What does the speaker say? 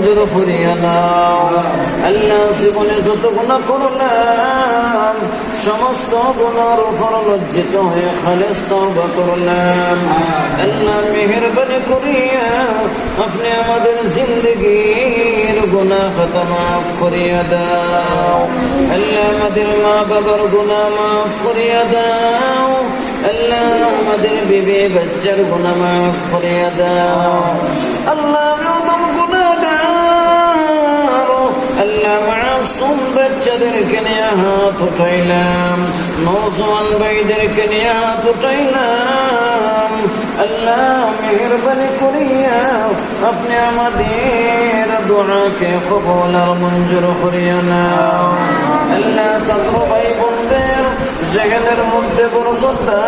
মঞ্জুর করিয়া নাও। আল্লাহ জীবনে যত গুনাহ করলাম সমস্ত গুনার উপর লজ্জিত হয়ে খালেস তওবা করলাম। আল্লাহ মেহেরবানি করিয়া আপনি আমাদের জিন্দগির গুনাহ খাতা মাফ করিয়া দাও। আল্লাহ আমাদের মা বাবার গুনাহ মাফ করিয়া দাও। আল্লাহ আমাদের বিবি বাচ্চার গুনাহ মাফ করিয়া দাও। আল্লাহ আমাদের গুনাহগার আল্লাহ মাসুম বাচ্চাদেরকে নিয়ে হাত উঠাইলাম, নওজোয়ান ভাইদেরকে নিয়ে হাত উঠাইলাম। আল্লাহ মেহেরবানি করিয়া আপনি আমাদের দুআকে কবুল আর মঞ্জুর করিয়া নাও। আল্লাহ ছাত্র ভাই বোনদের জেহেনের মধ্যে বরকত দান